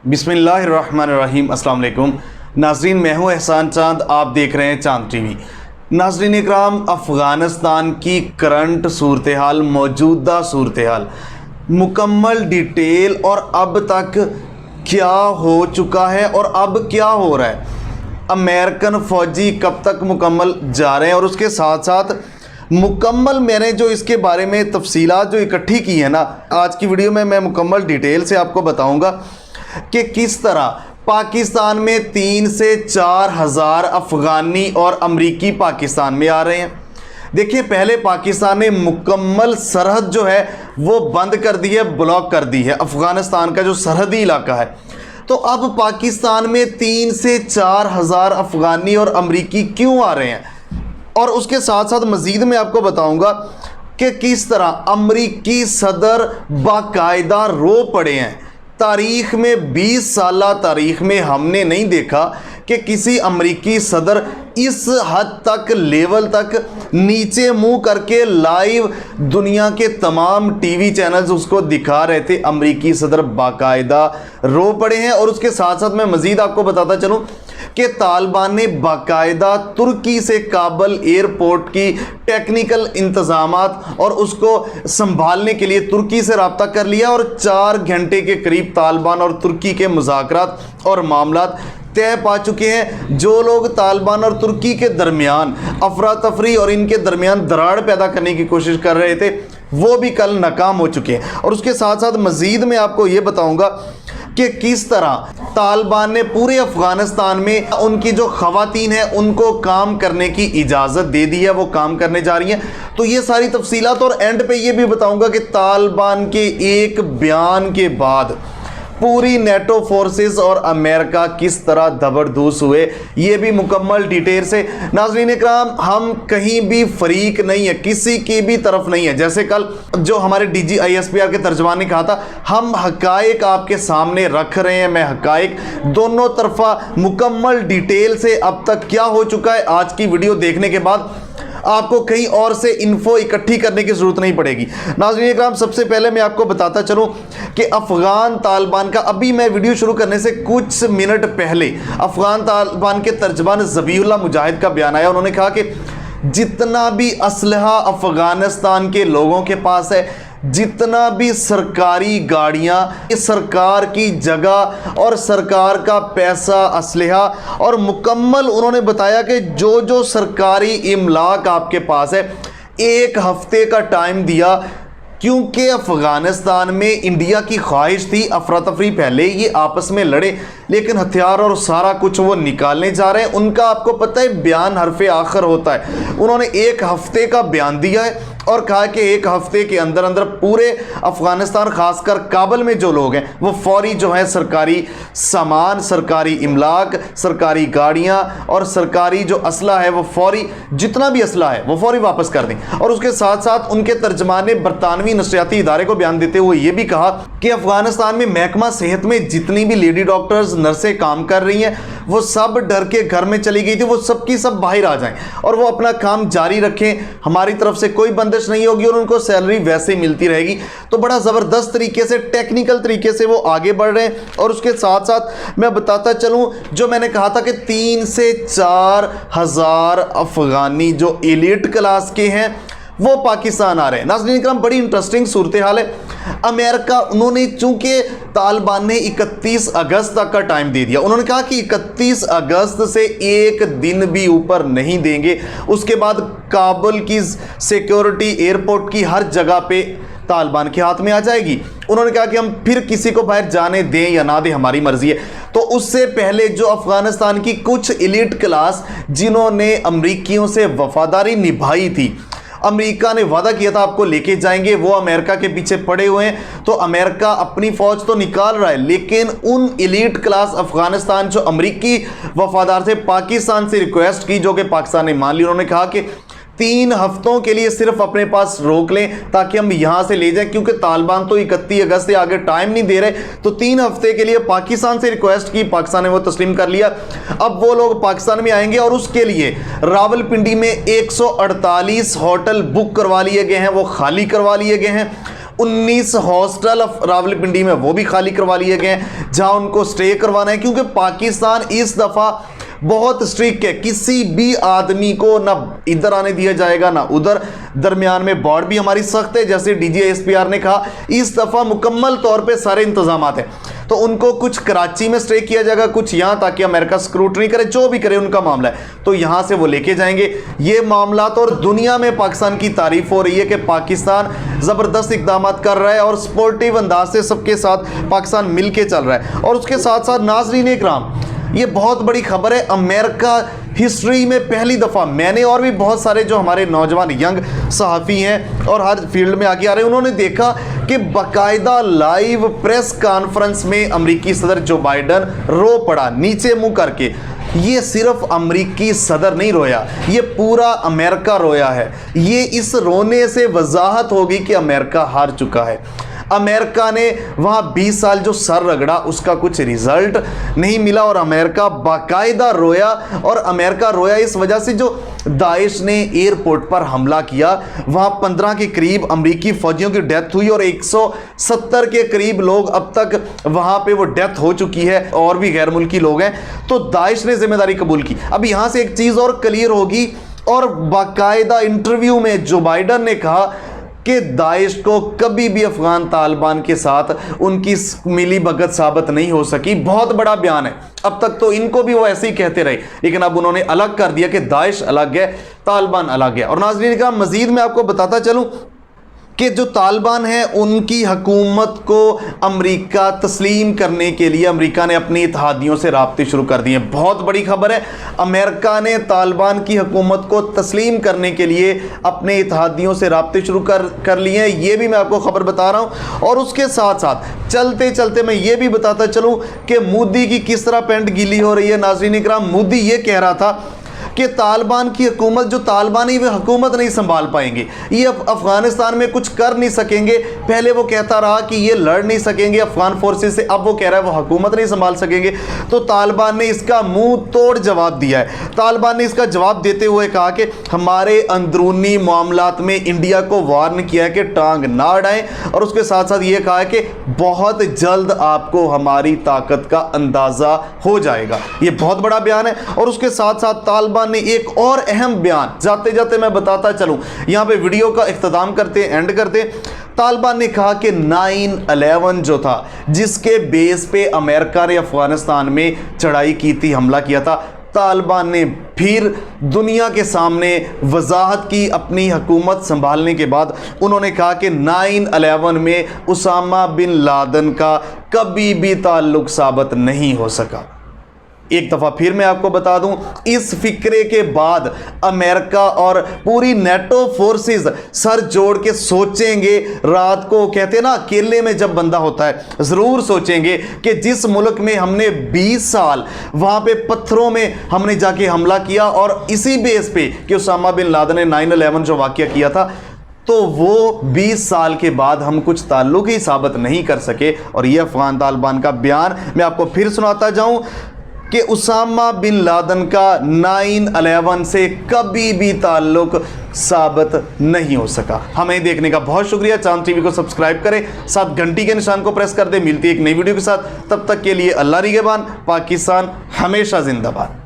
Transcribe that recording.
बिस्मिल्लाहिर्रहमानिर्रहीम। अस्सलाम वालेकुम नाजरीन, मैं हूं एहसान चांद, आप देख रहे हैं चांद टीवी। नाजरीन इकराम, अफ़गानिस्तान की करंट सूरत हाल, मौजूदा सूरत हाल, मुकम्मल डिटेल और अब तक क्या हो चुका है और अब क्या हो रहा है, अमेरिकन फ़ौजी कब तक मुकम्मल जा रहे हैं, और उसके साथ साथ मुकम्मल मैंने जो इसके बारे में तफसीलात जो इकट्ठी की है ना, आज की वीडियो में मैं मुकम्मल डिटेल से आपको बताऊंगा कि किस तरह पाकिस्तान में 3 से 4 हज़ार अफ़गानी और अमरीकी पाकिस्तान में आ रहे हैं। देखिए, पहले पाकिस्तान ने मुकम्मल सरहद जो है वो बंद कर दी है, ब्लॉक कर दी है, अफ़गानिस्तान का जो सरहदी इलाका है। तो अब पाकिस्तान में 3 से 4 हज़ार अफ़गानी और अमरीकी क्यों आ रहे हैं, और उसके साथ साथ मज़ीद मैं आपको बताऊंगा कि किस तरह अमरीकी सदर बाकायदा रो पड़े हैं। तारीख़ में 20 साल तारीख़ में हमने नहीं देखा कि किसी अमरीकी सदर इस हद तक लेवल तक नीचे मुंह करके लाइव दुनिया के तमाम टीवी चैनल्स उसको दिखा रहे थे। अमरीकी सदर बाकायदा रो पड़े हैं। और उसके साथ साथ मैं मज़ीद आपको बताता चलूँ कि तालिबान ने बाकायदा तुर्की से काबल एयरपोर्ट की टेक्निकल इंतज़ामात और उसको संभालने के लिए तुर्की से रब्ता कर लिया, और 4 घंटे के करीब तालिबान और तुर्की के मुज़ाकरात और मामलात तय पा चुके हैं। जो लोग तालिबान और तुर्की के दरमियान अफरा तफरी और इनके दरमियान दरार पैदा करने की कोशिश कर रहे थे, वो भी कल नाकाम हो चुके हैं। और उसके साथ साथ मज़ीद मैं आपको ये बताऊंगा कि किस तरह तालिबान ने पूरे अफ़गानिस्तान में उनकी जो ख़वातीन हैं उनको काम करने की इजाज़त दे दी है, वो काम करने जा रही हैं। तो ये सारी तफसीलात, और एंड पे ये भी बताऊंगा कि तालिबान के एक बयान के बाद पूरी नेटो फोर्सेस और अमेरिका किस तरह दबरदूस हुए, ये भी मुकम्मल डिटेल से। नाज़रीन इकराम, हम कहीं भी फरीक नहीं है, किसी की भी तरफ नहीं है। जैसे कल जो हमारे DGISPR के तर्जमान ने कहा था, हम हकायक आपके सामने रख रहे हैं। मैं हकायक दोनों तरफा मुकम्मल डिटेल से अब तक क्या हो चुका है, आज की वीडियो देखने के बाद आपको कहीं और से इन्फो इकट्ठी करने की ज़रूरत नहीं पड़ेगी। नाज़रीन इकराम, सबसे पहले मैं आपको बताता चलूं कि अफ़गान तालिबान का, अभी मैं वीडियो शुरू करने से कुछ मिनट पहले अफ़गान तालिबान के तर्जमान ज़बीहुल्लाह मुजाहिद का बयान आया। उन्होंने कहा कि जितना भी असलहा अफ़गानिस्तान के लोगों के पास है, जितना भी सरकारी गाड़ियाँ, सरकार की जगह और सरकार का पैसा, असलहा, और मुकम्मल उन्होंने बताया कि जो जो सरकारी इमलाक आपके पास है, 1 हफ्ते का टाइम दिया, क्योंकि अफ़गानिस्तान में इंडिया की ख्वाहिश थी अफरा तफरी पहले ये आपस में लड़े, लेकिन हथियार और सारा कुछ वो निकालने जा रहे हैं। उनका आपको पता है बयान हरफ़े आखिर होता है। उन्होंने 1 हफ्ते का बयान दिया है और कहा कि 1 हफ्ते के अंदर अंदर पूरे अफ़गानिस्तान, ख़ासकर काबल में जो लोग हैं वो फौरी जो है सरकारी सामान, सरकारी इमलाक, सरकारी गाड़ियाँ और सरकारी जो असला है वो फौरी, जितना भी असला है वो फौरी वापस कर दें। और उसके साथ साथ उनके तर्जमान ने बरतानवी नशरियाती इदारे को बयान देते हुए ये भी कहा कि अफ़गानिस्तान में महकमा सेहत में जितनी भी लेडी डॉक्टर्स, नर्सें काम कर रही हैं, वो सब डर के घर में चली गई थी, वो सब की सब बाहर आ जाएं और वो अपना काम जारी रखें। हमारी तरफ से कोई बंदिश नहीं होगी और उनको सैलरी वैसे ही मिलती रहेगी। तो बड़ा ज़बरदस्त तरीके से, टेक्निकल तरीके से वो आगे बढ़ रहे हैं। और उसके साथ साथ मैं बताता चलूं, जो मैंने कहा था कि 3 से 4 हज़ार अफ़गानी जो एलीट क्लास के हैं वो पाकिस्तान आ रहे हैं। नाज़रीन इकराम, बड़ी इंटरेस्टिंग सूरत हाल है। अमेरिका, उन्होंने चूंकि तालिबान ने 31 अगस्त तक का टाइम दे दिया, उन्होंने कहा कि 31 अगस्त से 1 दिन भी ऊपर नहीं देंगे। उसके बाद काबुल की सिक्योरिटी, एयरपोर्ट की हर जगह पे तालिबान के हाथ में आ जाएगी। उन्होंने कहा कि हम फिर किसी को बाहर जाने दें या ना दें, हमारी मर्जी है। तो उससे पहले जो अफ़गानिस्तान की कुछ एलीट क्लास जिन्होंने अमरीकियों से वफादारी निभाई थी, अमेरिका ने वादा किया था आपको लेके जाएंगे, वो अमेरिका के पीछे पड़े हुए हैं। तो अमेरिका अपनी फौज तो निकाल रहा है, लेकिन उन एलीट क्लास अफगानिस्तान जो अमरीकी वफादार थे, पाकिस्तान से रिक्वेस्ट की, जो कि पाकिस्तान ने मान ली। उन्होंने कहा कि 3 हफ्तों के लिए सिर्फ अपने पास रोक लें ताकि हम यहां से ले जाएं, क्योंकि तालिबान तो 31 अगस्त से आगे टाइम नहीं दे रहे। तो 3 हफ्ते के लिए पाकिस्तान से रिक्वेस्ट की, पाकिस्तान ने वो तस्लीम कर लिया। अब वो लोग पाकिस्तान में आएंगे और उसके लिए रावलपिंडी में 148 होटल बुक करवा लिए गए हैं, वो खाली करवा लिए गए हैं। 19 हॉस्टल रावलपिंडी में वो भी खाली करवा लिए गए हैं जहां उनको स्टे करवाना है, क्योंकि पाकिस्तान इस दफ़ा बहुत स्ट्रिक्ट है। किसी भी आदमी को ना इधर आने दिया जाएगा ना उधर। दरमियान में बॉर्डर भी हमारी सख्त है, जैसे DGSPR ने कहा इस दफ़ा मुकम्मल तौर पे सारे इंतजाम हैं। तो उनको कुछ कराची में स्टे किया जाएगा, कुछ यहाँ, ताकि अमेरिका स्क्रूटनी करे, जो भी करे उनका मामला है तो यहाँ से वो लेके जाएंगे ये मामला। और दुनिया में पाकिस्तान की तारीफ हो रही है कि पाकिस्तान ज़बरदस्त इकदाम कर रहा है और स्पोर्टिव अंदाज से सबके साथ पाकिस्तान मिल के चल रहा है। और उसके साथ साथ नाज़रीन इकराम, ये बहुत बड़ी खबर है। अमेरिका हिस्ट्री में पहली दफ़ा, मैंने और भी बहुत सारे जो हमारे नौजवान यंग सहाफ़ी हैं और हर फील्ड में आगे आ रहे हैं, उन्होंने देखा कि बाकायदा लाइव प्रेस कॉन्फ्रेंस में अमेरिकी सदर जो बाइडन रो पड़ा नीचे मुंह करके। ये सिर्फ अमेरिकी सदर नहीं रोया, ये पूरा अमेरिका रोया है। ये इस रोने से वजाहत होगी कि अमेरिका हार चुका है। अमेरिका ने वहाँ 20 साल जो सर रगड़ा उसका कुछ रिजल्ट नहीं मिला और अमेरिका बाकायदा रोया। और अमेरिका रोया इस वजह से जो दाइश ने एयरपोर्ट पर हमला किया, वहाँ 15 के करीब अमेरिकी फौजियों की डेथ हुई और 170 के करीब लोग अब तक वहाँ पे वो डेथ हो चुकी है और भी गैर मुल्की लोग हैं। तो दाइश ने जिम्मेदारी कबूल की। अब यहाँ से एक चीज़ और क्लियर होगी, और बाकायदा इंटरव्यू में जो बाइडन ने कहा कि दाइश को कभी भी अफगान तालिबान के साथ उनकी मिली भगत साबित नहीं हो सकी। बहुत बड़ा बयान है। अब तक तो इनको भी वो ऐसे ही कहते रहे, लेकिन अब उन्होंने अलग कर दिया कि दाइश अलग है, तालिबान अलग है। और नाज़रीन का मजीद मैं आपको बताता चलूं कि जो तालिबान है उनकी हुकूमत को अमेरिका तस्लीम करने के लिए अमेरिका ने अपनी इत्तेहादियों से राब्ते शुरू कर दिए। बहुत बड़ी खबर है, अमेरिका ने तालिबान की हुकूमत को तस्लीम करने के लिए अपने इत्तेहादियों से राब्ते शुरू कर लिए हैं। ये भी मैं आपको खबर बता रहा हूँ। और उसके साथ साथ चलते चलते मैं ये भी बताता चलूँ कि मोदी की किस तरह पेंट गीली हो रही है। नाज़रीन इकराम, मोदी ये कह रहा था कि तालिबान की हुकूमत, जो तालिबानी वे हुकूमत नहीं संभाल पाएंगे, ये अफगानिस्तान में कुछ कर नहीं सकेंगे। पहले वो कहता रहा कि ये लड़ नहीं सकेंगे अफगान फोर्सेस से, अब वो कह रहा है वो हुकूमत नहीं संभाल सकेंगे। तो तालिबान ने इसका मुंह तोड़ जवाब दिया है। तालिबान ने इसका जवाब देते हुए कहा कि हमारे अंदरूनी मामलात में इंडिया को वार्न किया है कि टांग ना अड़ाएं, और उसके साथ साथ ये कहा है कि बहुत जल्द आपको हमारी ताकत का अंदाज़ा हो जाएगा। ये बहुत बड़ा बयान है। और उसके साथ साथ तालिबान ने एक और अहम बयान, जाते जाते मैं बताता चलूं, यहां पे वीडियो का इख्तिताम करते एंड करते। तालिबान ने कहा कि 9/11 जो था, जिसके बेस पे अमेरिका ने अफगानिस्तान में चढ़ाई की थी, हमला किया था, तालिबान ने फिर दुनिया के सामने वजाहत की अपनी हुकूमत संभालने के बाद। उन्होंने कहा कि 9/11 में उसामा बिन लादेन का कभी भी ताल्लुक साबित नहीं हो सका। एक दफ़ा फिर मैं आपको बता दूं, इस फिक्रे के बाद अमेरिका और पूरी नेटो फोर्सेस सर जोड़ के सोचेंगे। रात को कहते हैं ना, अकेले में जब बंदा होता है ज़रूर सोचेंगे कि जिस मुल्क में हमने 20 साल वहाँ पे पत्थरों में हमने जाके हमला किया, और इसी बेस पे कि उसामा बिन लादेन ने 9/11 जो वाक़या किया था, तो वो 20 साल के बाद हम कुछ ताल्लुक ही साबित नहीं कर सके। और ये अफगान तालिबान का बयान मैं आपको फिर सुनाता जाऊं कि उसामा बिन लादेन का 9/11 से कभी भी ताल्लुक साबित नहीं हो सका। हमें देखने का बहुत शुक्रिया। चांद टीवी को सब्सक्राइब करें, साथ घंटी के निशान को प्रेस कर दें। मिलती है एक नई वीडियो के साथ, तब तक के लिए अल्लाह निगहबान। पाकिस्तान हमेशा जिंदाबाद।